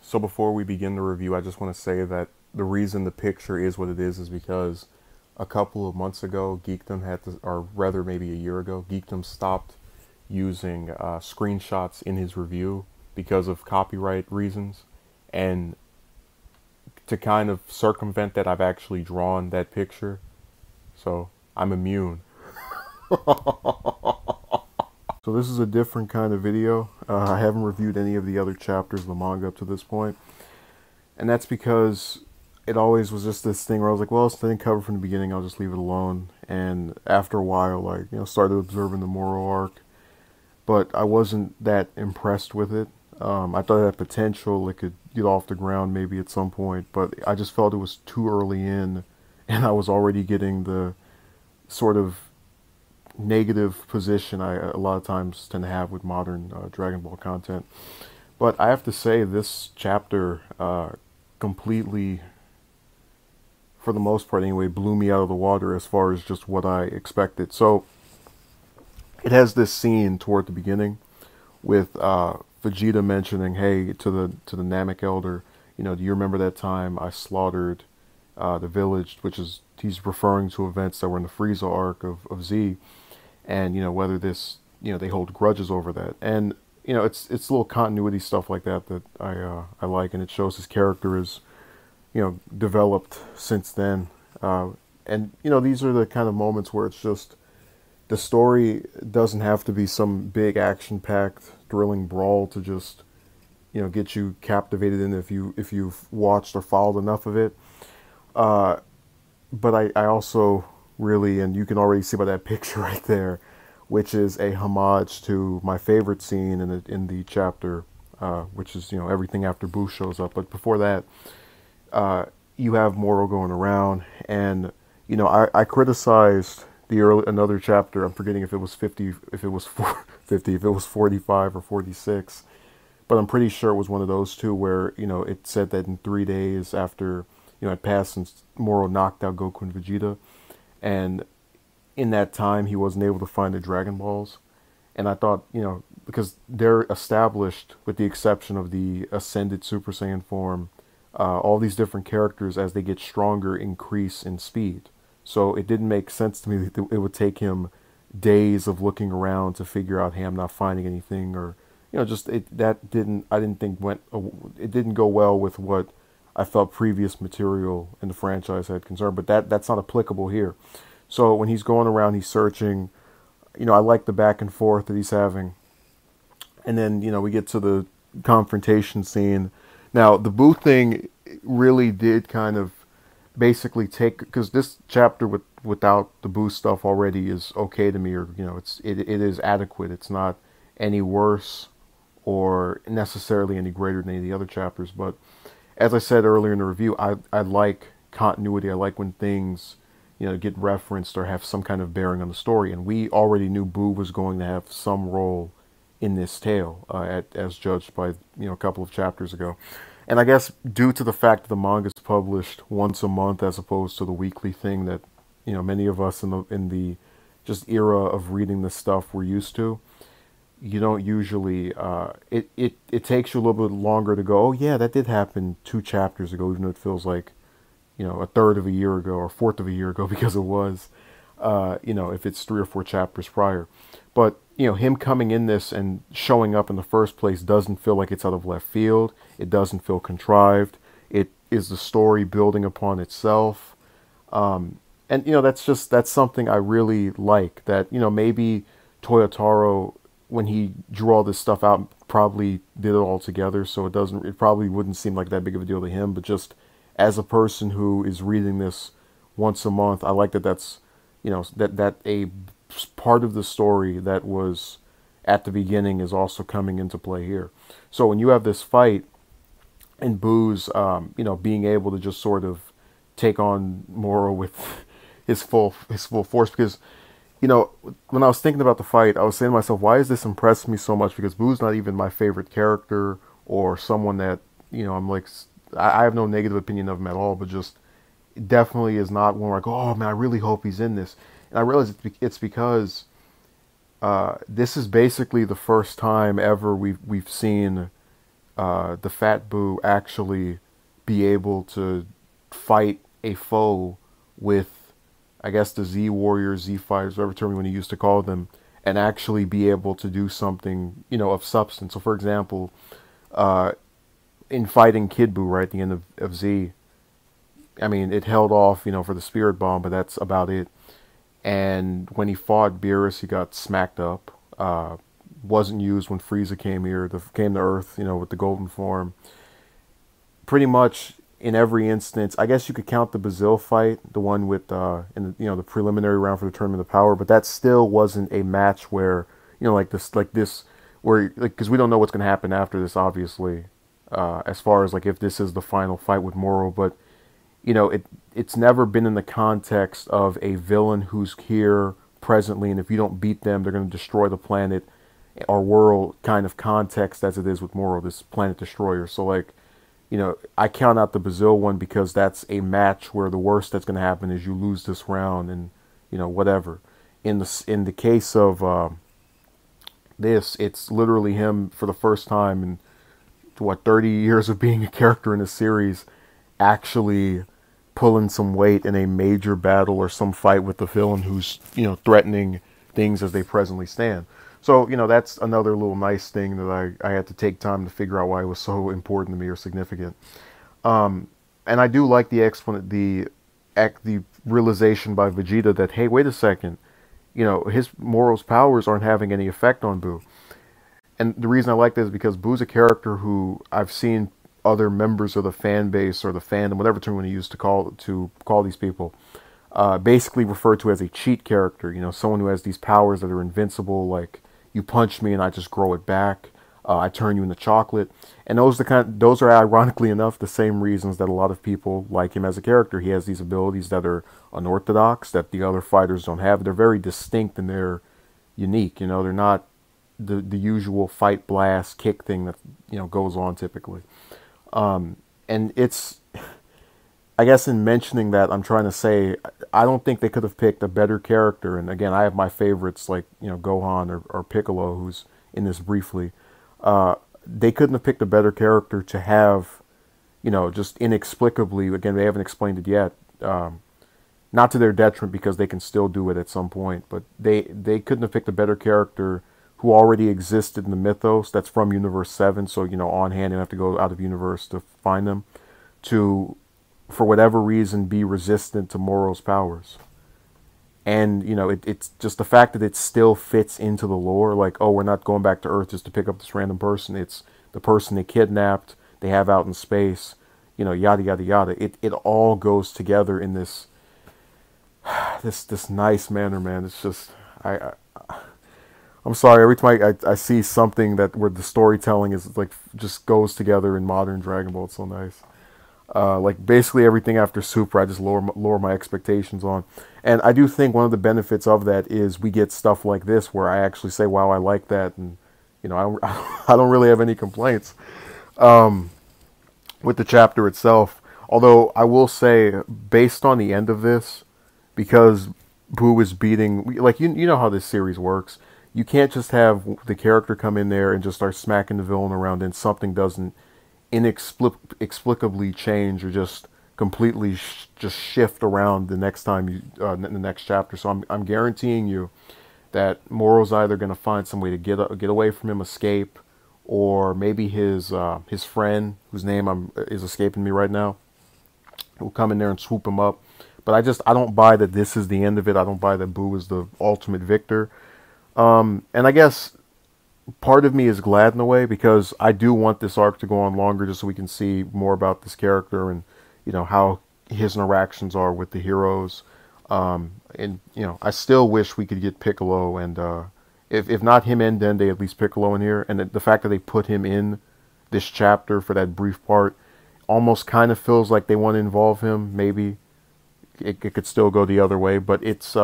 So before we begin the review, I just want to say that the reason the picture is what it is because a couple of months ago, Geekdom had to, or rather maybe a year ago, Geekdom stopped using screenshots in his review because of copyright reasons. And to kind of circumvent that, I've actually drawn that picture. So I'm immune. So this is a different kind of video. I haven't reviewed any of the other chapters of the manga up to this point. And that's because it always was just this thing where I was like, well, it's didn't cover from the beginning, I'll just leave it alone. And after a while, started observing the Moro arc. But I wasn't that impressed with it. I thought it had potential, it could get off the ground maybe at some point, but I just felt it was too early in, and I was already getting the sort of negative position I a lot of times tend to have with modern Dragon Ball content. But I have to say, this chapter completely, for the most part anyway, blew me out of the water as far as just what I expected. So it has this scene toward the beginning with Vegeta mentioning, "Hey, to the Namek Elder, do you remember that time I slaughtered the village?" Which is he's referring to events that were in the Frieza arc of Z, and whether this they hold grudges over that, and it's little continuity stuff like that that I like, and it shows his character is developed since then, and these are the kind of moments where it's just the story doesn't have to be some big action-packed, thrilling brawl to just, get you captivated in if you've watched or followed enough of it. But I also really, and you can already see by that picture right there, which is a homage to my favorite scene in the chapter, which is everything after Boo shows up. But before that, you have Moro going around, and I criticized another chapter. I'm forgetting if it was 50, if it was 50, if it was 45 or 46, but I'm pretty sure it was one of those two where it said that in 3 days after it passed since Moro knocked out Goku and Vegeta, and in that time he wasn't able to find the Dragon Balls, and I thought because they're established with the exception of the Ascended Super Saiyan form, all these different characters as they get stronger increase in speed. So it didn't make sense to me that it would take him days of looking around to figure out, hey, I'm not finding anything, or just I didn't think it didn't go well with what I felt previous material in the franchise had concerned. But that's not applicable here. So when he's going around, he's searching. I like the back and forth that he's having, and then we get to the confrontation scene. Now the Boo thing really did kind of basically take, because this chapter without the Boo stuff already is okay to me, or it is adequate. It's not any worse or necessarily any greater than any of the other chapters. But as I said earlier in the review, I like continuity. I like when things get referenced or have some kind of bearing on the story, and we already knew Boo was going to have some role in this tale, as judged by a couple of chapters ago. And I guess due to the fact that the manga is published once a month as opposed to the weekly thing that many of us in the just era of reading this stuff we're used to, you don't usually it takes you a little bit longer to go, oh yeah, that did happen 2 chapters ago, even though it feels like a third of a year ago or a fourth of a year ago, because it was if it's 3 or 4 chapters prior. But him coming in this and showing up in the first place doesn't feel like it's out of left field. It doesn't feel contrived. It is the story building upon itself. And that's something I really like. That maybe Toyotaro, when he drew all this stuff out, probably did it all together, so it probably wouldn't seem like that big of a deal to him. But just as a person who is reading this once a month, I like that that's that a part of the story that was at the beginning is also coming into play here. So when you have this fight and Boo's being able to just sort of take on Moro with his full force, because when I was thinking about the fight, I was saying to myself, why is this impressed me so much? Because Boo's not even my favorite character or someone that I'm like, I have no negative opinion of him at all, but just definitely is not one where I go, oh man, I really hope he's in this. And I realize it's because this is basically the first time ever we've seen the Fat Boo actually be able to fight a foe with, I guess, the Z Warriors, Z Fighters, whatever term you want to use to call them, and actually be able to do something, of substance. So, for example, uh, in fighting Kid Buu right at the end of Z, I mean, it held off, for the Spirit Bomb, but that's about it. And when he fought Beerus, he got smacked up. Wasn't used when Frieza came to Earth, with the golden form. Pretty much in every instance, I guess you could count the Brazil fight, the one with in the preliminary round for the Tournament of Power, but that still wasn't a match where like this, where because we don't know what's going to happen after this, obviously, as far as like if this is the final fight with Moro, but it's never been in the context of a villain who's here presently, and if you don't beat them, they're going to destroy the planet or world kind of context as it is with Moro, this planet destroyer. So like, I count out the Brazil one because that's a match where the worst that's going to happen is you lose this round and, whatever. In the case of this, it's literally him for the first time in, 30 years of being a character in a series, actually pulling some weight in a major battle or some fight with the villain who's, threatening things as they presently stand. So, that's another little nice thing that I had to take time to figure out why it was so important to me or significant. And I do like the realization by Vegeta that, hey, wait a second, his Moro's powers aren't having any effect on Buu. And the reason I like that is because Boo's a character who I've seen other members of the fan base or the fandom, whatever term you want to use to call these people, basically referred to as a cheat character. Someone who has these powers that are invincible, like you punch me and I just grow it back. I turn you into chocolate. And those are ironically enough the same reasons that a lot of people like him as a character. He has these abilities that are unorthodox, that the other fighters don't have. They're very distinct and they're unique. They're not the usual fight blast kick thing that goes on typically. And it's, I guess in mentioning that, I'm trying to say I don't think they could have picked a better character. And again, I have my favorites like Gohan or Piccolo, who's in this briefly. They couldn't have picked a better character to have, just inexplicably. Again, they haven't explained it yet. Not to their detriment because they can still do it at some point. But they couldn't have picked a better character who already existed in the mythos that's from Universe 7, so, on hand, you have to go out of Universe to find them, to, for whatever reason, be resistant to Moro's powers. And, it's just the fact that it still fits into the lore, like, oh, we're not going back to Earth just to pick up this random person, it's the person they kidnapped, they have out in space, yada, yada, yada. It all goes together in this nice manner, man. It's just, I'm sorry, every time I see something where the storytelling is like just goes together in modern Dragon Ball, it's so nice. Like basically everything after Super, I just lower my expectations on. And I do think one of the benefits of that is we get stuff like this where I actually say, wow, I like that. And, I don't really have any complaints with the chapter itself. Although I will say, based on the end of this, because Buu is beating, like, you know how this series works. You can't just have the character come in there and just start smacking the villain around and something doesn't inexplicably change or just completely just shift around the next time in the next chapter. So I'm guaranteeing you that Moro's either going to find some way to get away from him, escape, or maybe his friend, whose name is escaping me right now, will come in there and swoop him up. But I don't buy that this is the end of it. I don't buy that Buu is the ultimate victor. And I guess part of me is glad in a way because I do want this arc to go on longer just so we can see more about this character and, how his interactions are with the heroes. And, I still wish we could get Piccolo and, if not him and Dende, at least Piccolo in here. And the fact that they put him in this chapter for that brief part almost kind of feels like they want to involve him. Maybe it could still go the other way, but it's,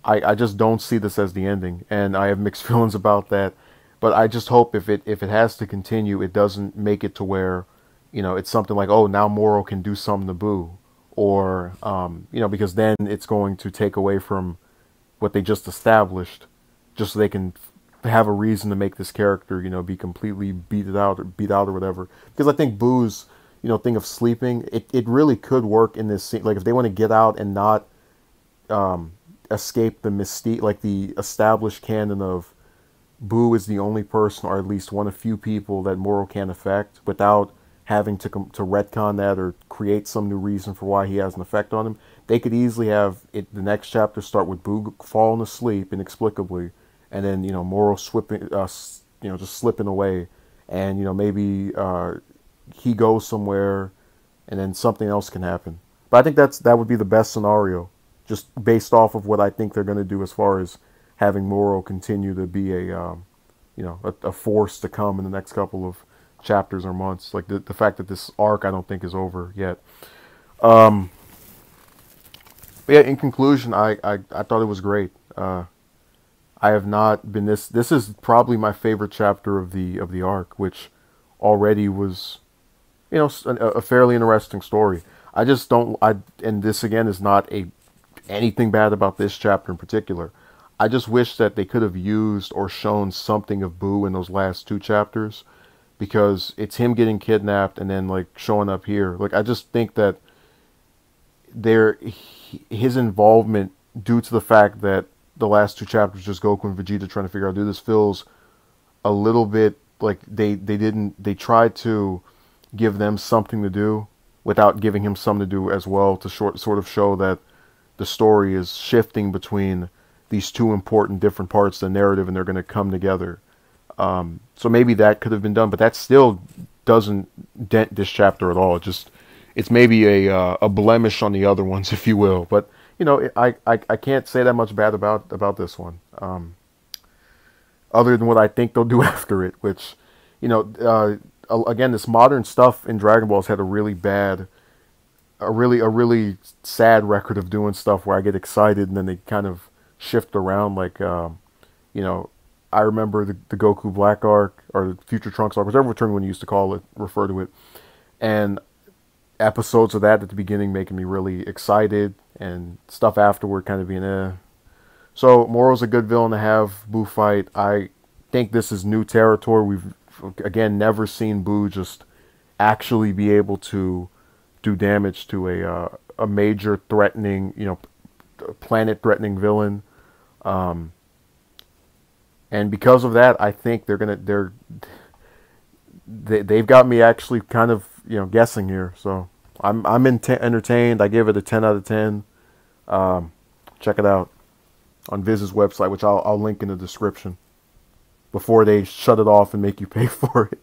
I just don't see this as the ending, and I have mixed feelings about that. But I just hope if it has to continue, it doesn't make it to where, it's something like, oh, now Moro can do something to Buu, or because then it's going to take away from what they just established, just so they can have a reason to make this character, be completely beat out or whatever. Because I think Boo's, thing of sleeping, it really could work in this scene. Like if they want to get out and not escape the mystique, like the established canon of Boo is the only person, or at least one of few people, that Moro can affect without having to retcon that or create some new reason for why he has an effect on him. They could easily have it. The next chapter start with Boo falling asleep inexplicably, and then Moro slipping, just slipping away, and maybe he goes somewhere, and then something else can happen. But I think that would be the best scenario, just based off of what I think they're going to do as far as having Moro continue to be a force to come in the next couple of chapters or months. Like the fact that this arc I don't think is over yet. But yeah, in conclusion, I thought it was great. I have not been this is probably my favorite chapter of the arc, which already was a fairly interesting story. I just don't and this again is not anything bad about this chapter in particular. I just wish that they could have used or shown something of Boo in those last two chapters, because it's him getting kidnapped and then like showing up here. Like I just think that his involvement, due to the fact that the last two chapters just Goku and Vegeta trying to figure out how to do this, feels a little bit like they tried to give them something to do without giving him something to do as well, to sort of show that the story is shifting between these two important different parts of the narrative and they're going to come together. So maybe that could have been done, but that still doesn't dent this chapter at all. It's maybe a blemish on the other ones, if you will. But I can't say that much bad about this one, other than what I think they'll do after it. Which, again, this modern stuff in Dragon Ball has had a really sad record of doing stuff where I get excited and then they kind of shift around. Like, I remember the Goku Black arc, or the Future Trunks arc, whichever term one you used to refer to it, and episodes of that at the beginning making me really excited, and stuff afterward kind of being So Moro's a good villain to have Boo fight. I think this is new territory. We've again never seen Boo just actually be able to do damage to a major threatening, planet threatening villain. And because of that, I think they've got me actually kind of guessing here. So I'm entertained. I give it a 10 out of 10. Check it out on Viz's website, which I'll link in the description before they shut it off and make you pay for it.